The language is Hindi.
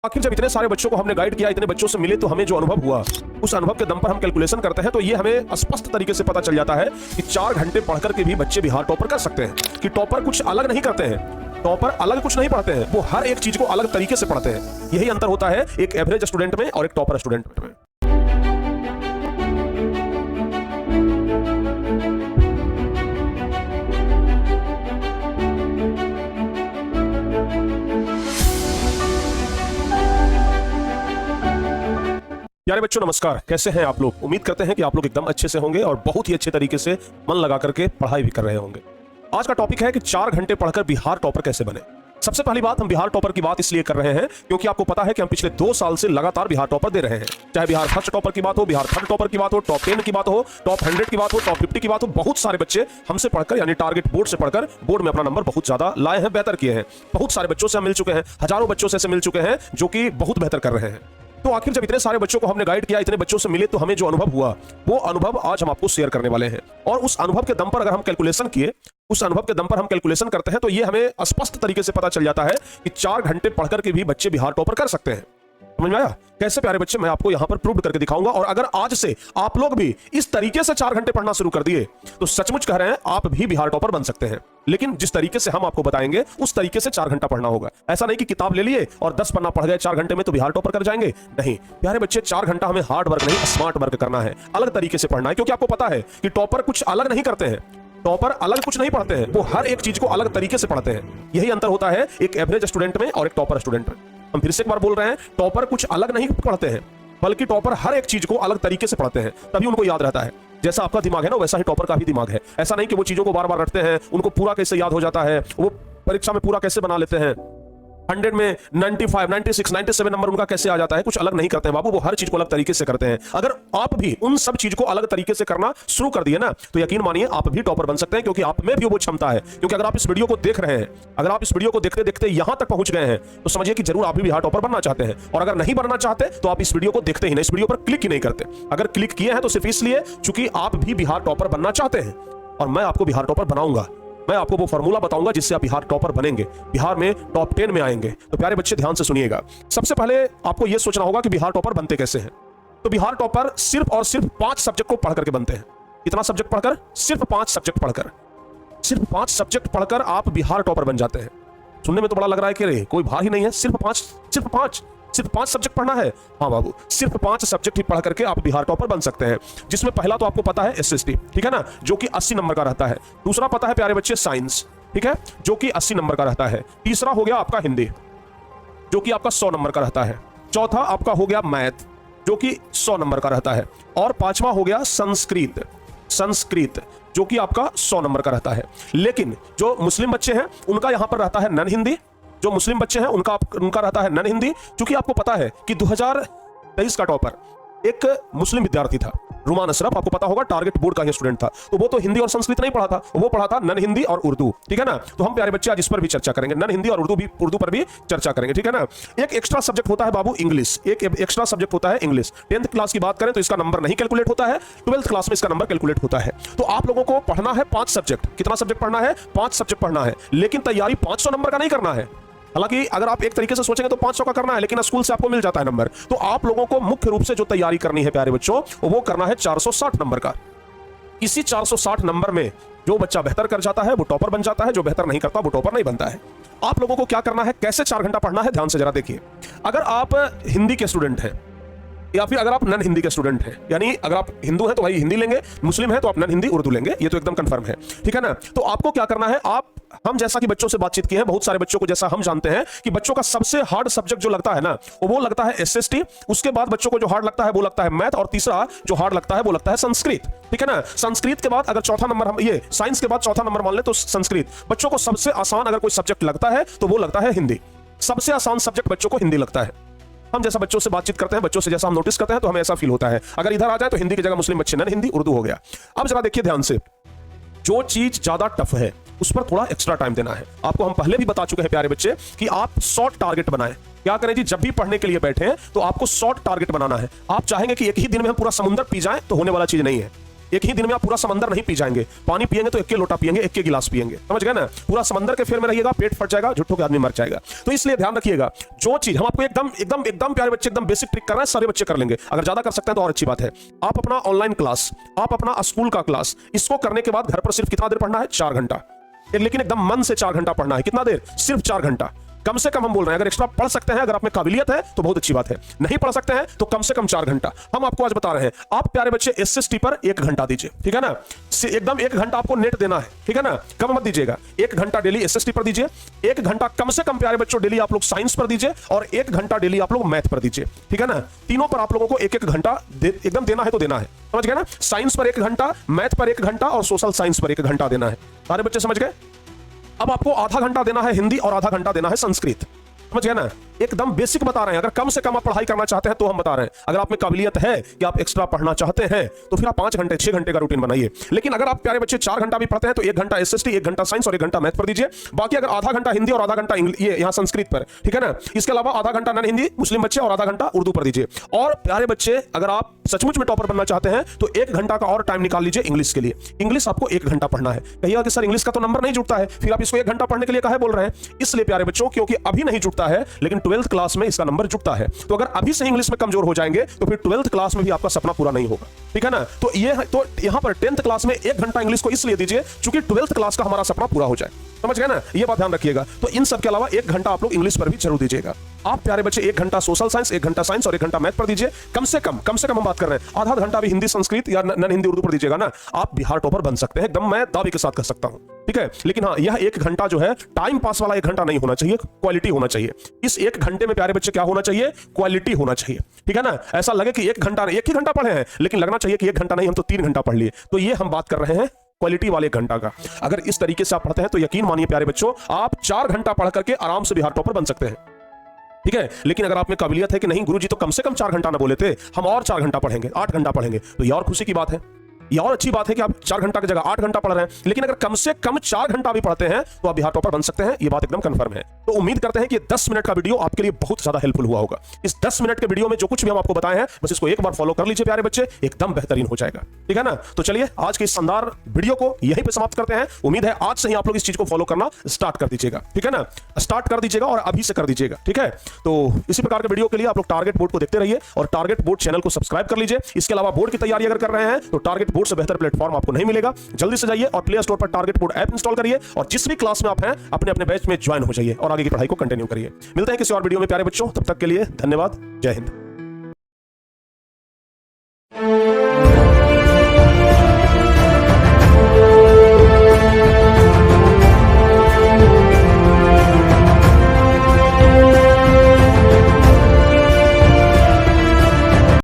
आखिर जब इतने सारे बच्चों को हमने गाइड किया, इतने बच्चों से मिले, तो हमें जो अनुभव हुआ उस अनुभव के दम पर हम कैलकुलेशन करते हैं तो ये हमें स्पष्ट तरीके से पता चल जाता है कि 4 घंटे पढ़कर के भी बच्चे बिहार टॉपर कर सकते हैं। कि टॉपर कुछ अलग नहीं करते हैं, टॉपर अलग कुछ नहीं पढ़ते हैं, वो हर एक चीज को अलग तरीके से पढ़ते हैं। यही अंतर होता है एक एवरेज स्टूडेंट में और एक टॉपर स्टूडेंट में। प्यारे बच्चों नमस्कार, कैसे हैं आप लोग। उम्मीद करते हैं कि आप लोग एकदम अच्छे से होंगे और बहुत ही अच्छे तरीके से मन लगा करके पढ़ाई भी कर रहे होंगे। आज का टॉपिक है कि 4 घंटे पढ़कर बिहार टॉपर कैसे बने। सबसे पहली बात, हम बिहार टॉपर की बात इसलिए कर रहे हैं क्योंकि आपको पता है कि हम पिछले 2 साल से लगातार बिहार टॉपर दे रहे हैं। चाहे बिहार फर्स्ट टॉपर की बात हो, बिहार थर्ड टॉपर की बात हो, टॉप 10 की बात हो, टॉप 100 की बात हो, टॉप 50 की बात हो, बहुत सारे बच्चे हमसे पढ़कर यानी टारगेट बोर्ड से पढ़कर बोर्ड में अपना नंबर बहुत ज्यादा लाए हैं, बेहतर किए हैं। बहुत सारे बच्चों से हम मिल चुके हैं, हजारों बच्चों से मिल चुके हैं जो कि बहुत बेहतर कर रहे हैं। तो आखिर जब इतने सारे बच्चों को हमने गाइड किया, इतने बच्चों से मिले, तो हमें जो अनुभव हुआ वो अनुभव आज हम आपको शेयर करने वाले हैं। और उस अनुभव के दम पर अगर हम कैलकुलेशन किए, उस अनुभव के दम पर हम कैलकुलेशन करते हैं तो ये हमें स्पष्ट तरीके से पता चल जाता है कि 4 घंटे पढ़कर के भी बच्चे बिहार टॉपर कर सकते हैं। समझ में आया? कैसे प्यारे बच्चे, मैं आपको यहां पर प्रूव करके दिखाऊंगा। और अगर आज से आप लोग भी इस तरीके से 4 घंटे पढ़ना शुरू कर दिए तो सचमुच कह रहे हैं आप भी बिहार टॉपर बन सकते हैं। लेकिन जिस तरीके से हम आपको बताएंगे उस तरीके से 4 घंटा पढ़ना होगा। ऐसा नहीं कि किताब ले लिए और 10 पन्ना पढ़ गए 4 घंटे में तो बिहार टॉपर कर जाएंगे। नहीं प्यारे बच्चे, 4 घंटा हमें हार्ड वर्क नहीं, स्मार्ट वर्क करना है, अलग तरीके से पढ़ना है। क्योंकि आपको पता है कि टॉपर कुछ अलग नहीं करते हैं, टॉपर अलग कुछ नहीं पढ़ते हैं, वो हर एक चीज को अलग तरीके से पढ़ते हैं। यही अंतर होता है एक एवरेज स्टूडेंट में और एक टॉपर स्टूडेंट में। हम फिर से एक बार बोल रहे हैं, टॉपर कुछ अलग नहीं पढ़ते हैं, बल्कि टॉपर हर एक चीज को अलग तरीके से पढ़ते हैं, तभी उनको याद रहता है। जैसा आपका दिमाग है ना, वैसा ही टॉपर का भी दिमाग है। ऐसा नहीं कि वो चीजों को बार बार रटते हैं, उनको पूरा कैसे याद हो जाता है, वो परीक्षा में पूरा कैसे बना लेते हैं, 100 में 95, 96, 97 नंबर उनका कैसे आ जाता है। कुछ अलग नहीं करते हैं बाबू, वो हर चीज को अलग तरीके से करते हैं। अगर आप भी उन सब चीज को अलग तरीके से करना शुरू कर दिए ना, तो यकीन मानिए आप भी टॉपर बन सकते हैं। क्योंकि आप में भी वो क्षमता है। क्योंकि अगर आप इस वीडियो को देख रहे हैं, अगर आप इस वीडियो को देखते देखते यहां तक पहुंच गए हैं तो समझिए कि जरूर आप भी बिहार टॉपर बनना चाहते हैं। और अगर नहीं बनना चाहते तो आप इस वीडियो को देखते ही नहीं, इस वीडियो पर क्लिक ही नहीं करते। अगर क्लिक किए हैं तो सिर्फ इसलिए चूंकि आप भी बिहार टॉपर बनना चाहते हैं और मैं आपको बिहार टॉपर बनाऊंगा। मैं आपको वो फॉर्मूला बताऊंगा जिससे आप बिहार टॉपर बनेंगे, बिहार में टॉप 10 में आएंगे। तो प्यारे बच्चे ध्यान से सुनिएगा। सबसे पहले आपको यह सोचना होगा कि बिहार टॉपर बनते कैसे हैं। तो बिहार टॉपर सिर्फ और सिर्फ 5 सब्जेक्ट को पढ़ करके बनते हैं। कितना सब्जेक्ट पढ़कर? सिर्फ 5 सब्जेक्ट पढ़कर। सिर्फ 5 सब्जेक्ट पढ़कर आप बिहार टॉपर बन जाते हैं। सुनने में तो बड़ा लग रहा है कि रे कोई भार ही नहीं है, सिर्फ 5 सब्जेक्ट पढ़ना है। हाँ बाबू, सिर्फ 5 सब्जेक्ट ही पढ़ करके आप बिहार टॉपर बन सकते हैं। जिसमें पहला तो आपको पता है एसएसटी, ठीक है ना, जो कि 80 नंबर का रहता है। दूसरा पता है प्यारे बच्चे साइंस, ठीक है, जो कि 80 नंबर का रहता है। तीसरा हो गया आपका हिंदी, जो कि आपका 100 नंबर का रहता है। चौथा आपका हो गया मैथ, जो कि 100 नंबर का रहता है। और 5वां हो गया संस्कृत, जो कि आपका 100 नंबर का रहता है। लेकिन जो मुस्लिम बच्चे हैं उनका यहां पर रहता है नन हिंदी। जो मुस्लिम बच्चे हैं उनका रहता है नन हिंदी। क्योंकि आपको पता है कि 2023 का टॉपर एक मुस्लिम विद्यार्थी था, रुमान अशरफ, आपको पता होगा, टारगेट बोर्ड का ही स्टूडेंट था। तो वो तो हिंदी और संस्कृत नहीं पढ़ा था, वो पढ़ा था नन हिंदी और उर्दू, ठीक है ना। तो हम प्यारे बच्चे आज इस पर भी चर्चा करेंगे, नन हिंदी और उर्दू पर भी चर्चा करेंगे, ठीक है ना। एक एक्स्ट्रा सब्जेक्ट होता है बाबू इंग्लिश, एक एक्स्ट्रा सब्जेक्ट होता है इंग्लिश। 10th क्लास की बात करें तो इसका नंबर नहीं कैलकुलेट होता है, 12th क्लास में इसका नंबर कैलकुलेट होता है। तो आप लोगों को पढ़ना है 5 सब्जेक्ट। कितना सब्जेक्ट पढ़ना है? 5 सब्जेक्ट पढ़ना है। लेकिन तैयारी 500 नंबर का नहीं करना है। हालांकि अगर आप एक तरीके से सोचेंगे तो 500 का करना है, लेकिन स्कूल से आपको मिल जाता है नंबर। तो आप लोगों को मुख्य रूप से जो तैयारी करनी है प्यारे बच्चों, वो करना है 460 नंबर का। इसी 460 नंबर में जो बच्चा बेहतर कर जाता है वो टॉपर बन जाता है, जो बेहतर नहीं करता वो टॉपर नहीं बनता है। आप लोगों को क्या करना है, कैसे 4 घंटा पढ़ना है, ध्यान से जरा देखिए। अगर आप हिंदी के स्टूडेंट हैं या फिर अगर आप नन हिंदी के स्टूडेंट हैं, यानी अगर आप हिंदू हैं तो भाई हिंदी लेंगे, मुस्लिम हैं तो आप नन हिंदी उर्दू लेंगे, ये तो एकदम कंफर्म है, ठीक है ना। तो आपको क्या करना है, हम जैसा कि बच्चों से बातचीत की है, बहुत सारे बच्चों को जैसा हम जानते हैं कि बच्चों का सबसे हार्ड सब्जेक्ट जो लगता है ना, वो लगता है एसएसटी। उसके बाद बच्चों को जो हार्ड लगता है वो लगता है मैथ, और तीसरा जो हार्ड लगता है वो लगता है संस्कृत, ठीक है ना। संस्कृत के बाद अगर चौथा नंबर हम ये साइंस के बाद चौथा नंबर मान ले तो संस्कृत। बच्चों को सबसे आसान अगर कोई सब्जेक्ट लगता है तो वो लगता है हिंदी। सबसे आसान सब्जेक्ट बच्चों को हिंदी लगता है। हम जैसा बच्चों से बातचीत करते हैं, बच्चों से जैसा हम नोटिस करते हैं, तो हमें ऐसा फील होता है। अगर इधर आ जाए तो हिंदी की जगह मुस्लिम बच्चे नन हिंदी उर्दू हो गया। अब जरा देखिए ध्यान से, जो चीज ज्यादा टफ है उस पर थोड़ा एक्स्ट्रा टाइम देना है। आपको हम पहले भी बता चुके हैं प्यारे बच्चे कि आप शॉर्ट टारगेट बनाएं। क्या करें जी, जब भी पढ़ने के लिए बैठे हैं तो आपको शॉर्ट टारगेट बनाना है। आप चाहेंगे कि एक ही दिन में हम पूरा समुद्र पी जाएं तो होने वाला चीज नहीं है। एक ही दिन में आप पूरा समंदर नहीं पी जाएंगे। पानी पिएंगे तो एक के लोटा पिएंगे, एक के गिलास पिएंगे, समझ गए ना। पूरा समंदर के फेर में रहिएगा, पेट फट जाएगा, झुट्ठों के आदमी मर जाएगा। तो इसलिए ध्यान रखिएगा, जो चीज हम आपको एकदम एकदम एकदम प्यारे बच्चे एकदम बेसिक ट्रिक कर रहे हैं, सारे बच्चे कर लेंगे। अगर ज्यादा कर सकते हैं तो और अच्छी बात है। आप अपना ऑनलाइन क्लास, आप अपना स्कूल का क्लास, इसको करने के बाद घर पर सिर्फ कितना देर पढ़ना है? 4 घंटा। लेकिन एकदम मन से 4 घंटा पढ़ना है। कितना देर? सिर्फ 4 घंटा। कम से कम हम बोल रहे हैं, अगर एक्स्ट्रा पढ़ सकते हैं, अगर आप में काबिलियत है तो बहुत अच्छी बात है। नहीं पढ़ सकते हैं तो कम से कम 4 घंटा। हम आपको आज बता रहे हैं, आप प्यारे बच्चे एसएसटी पर 1 घंटा दीजिए, ठीक है ना। एकदम 1 घंटा आपको नेट देना है, ठीक है ना, कम मत दीजिएगा। 1 घंटा डेली एसएसटी पर दीजिए, 1 घंटा कम से कम प्यारे बच्चों डेली आप लोग साइंस पर दीजिए, और 1 घंटा डेली आप लोग मैथ पर दीजिए, ठीक है ना। तीनों पर आप लोगों को 1-1 घंटा एकदम देना है तो देना है, समझ गए ना। साइंस पर 1 घंटा, मैथ पर 1 घंटा और सोशल साइंस पर 1 घंटा देना है। सारे बच्चे समझ गए। अब आपको आधा घंटा देना है हिंदी और आधा घंटा देना है संस्कृत, समझ गए ना। एकदम बेसिक बता रहे हैं। अगर कम से कम आप पढ़ाई करना चाहते हैं तो हम बता रहे हैं। अगर आप में काबिलियत है कि आप एक्स्ट्रा पढ़ना चाहते हैं तो फिर आप 5 घंटे 6 घंटे का रूटीन बनाइए। लेकिन अगर आप प्यारे बच्चे 4 घंटा भी पढ़ते हैं तो 1 घंटा एसएसटी, 1 घंटा साइंस और 1 घंटा मैथ पर दीजिए। बाकी अगर आधा घंटा हिंदी और आधा घंटा ये यहाँ संस्कृत पर, ठीक है ना। इसके अलावा आधा घंटा नॉन हिंदी मुस्लिम बच्चे और आधा घंटा उर्दू पर दीजिए। और प्यारे बच्चे, अगर आप सचमुच में टॉपर बनना चाहते हैं तो 1 घंटा का और टाइम निकाल लीजिए इंग्लिश के लिए। इंग्लिश आपको 1 घंटा पढ़ना है। कहिएगा कि सर इंग्लिश का तो नंबर नहीं जुटता है, फिर आप इसको 1 घंटा पढ़ने के लिए काहे बोल रहे हैं? इसलिए प्यारे बच्चों, क्योंकि अभी नहीं जुटता है, लेकिन 12th क्लास में इसका नंबर जुटता है। तो अगर अभी से इंग्लिश में कमजोर हो जाएंगे तो फिर 12th क्लास में भी आपका सपना पूरा नहीं होगा, ठीक है ना। तो यहां पर 10th क्लास में 1 घंटा इंग्लिश को इसलिए दीजिए क्योंकि 12th क्लास का हमारा सपना पूरा हो जाए, समझ गए ना। ये बात ध्यान रखिएगा। तो इन सब के अलावा 1 घंटा आप लोग इंग्लिश पर भी जरूर दीजिएगा। आप प्यारे बच्चे 1 घंटा सोशल साइंस, 1 घंटा साइंस और 1 घंटा मैथ पर दीजिए। कम से कम हम बात कर रहे हैं, आधा घंटा भी हिंदी संस्कृत या नॉन हिंदी उर्दू पर दीजिएगा ना, आप बिहार टॉपर बन सकते हैं। एकदम मैं दावे के साथ कह सकता हूं, ठीक है। लेकिन हाँ, यह 1 घंटा जो है टाइम पास वाला 1 घंटा नहीं होना चाहिए, क्वालिटी होना चाहिए। इस 1 घंटे में प्यारे बच्चे क्या होना चाहिए? क्वालिटी होना चाहिए, ठीक है ना। ऐसा लगे कि 1 घंटा, 1 ही घंटा पढ़े हैं, लेकिन लगना चाहिए कि 1 घंटा नहीं, हम तो 3 घंटा पढ़ लिए। तो ये हम बात कर रहे हैं क्वालिटी वाले 1 घंटा का। अगर इस तरीके से आप पढ़ते हैं तो यकीन मानिए प्यारे बच्चों, आप 4 घंटा पढ़ करके आराम से बिहार टॉपर बन सकते हैं, ठीक है। लेकिन अगर आप में काबिलियत है कि नहीं गुरुजी तो कम से कम 4 घंटा ना बोले थे, हम और 4 घंटा पढ़ेंगे, 8 घंटा पढ़ेंगे, तो ये और खुशी की बात है। ये और अच्छी बात है कि आप 4 घंटा की जगह 8 घंटा पढ़ रहे हैं। लेकिन अगर कम से कम 4 घंटा भी पढ़ते हैं तो आप बिहार टॉपर बन सकते हैं, ये बात एकदम कंफर्म है। तो उम्मीद करते हैं कि 10 मिनट का वीडियो आपके लिए बहुत ज्यादा हेल्पफुल हुआ होगा। इस 10 मिनट के वीडियो में जो कुछ भी हम आपको बताए हैं, बस इसको एक बार फॉलो कर लीजिए प्यारे बच्चे, एकदम बेहतरीन हो जाएगा, ठीक है ना। तो चलिए आज के इस शानदार वीडियो को यहीं पे समाप्त करते हैं। उम्मीद है आज से ही आप लोग इस चीज को फॉलो करना स्टार्ट कर दीजिएगा, ठीक है ना। स्टार्ट कर दीजिएगा और अभी से कर दीजिएगा, ठीक है। तो इसी प्रकार के वीडियो के लिए आप लोग टारगेट बोर्ड को देखते रहिए और टारगेट बोर्ड चैनल को सब्सक्राइब कर लीजिए। इसके अलावा बोर्ड की तैयारी अगर कर रहे हैं तो टारगेट बोर्ड से बेहतर प्लेटफॉर्म आपको नहीं मिलेगा। जल्दी से जाइए और प्ले स्टोर पर टारगेट बोर्ड ऐप इंस्टॉल करिए और जिस भी क्लास में आप हैं अपने अपने बैच में ज्वाइन हो जाइए और आगे की पढ़ाई को कंटिन्यू करिए। मिलते हैं किसी और वीडियो में प्यारे बच्चों, तब तक के लिए धन्यवाद। जय हिंद।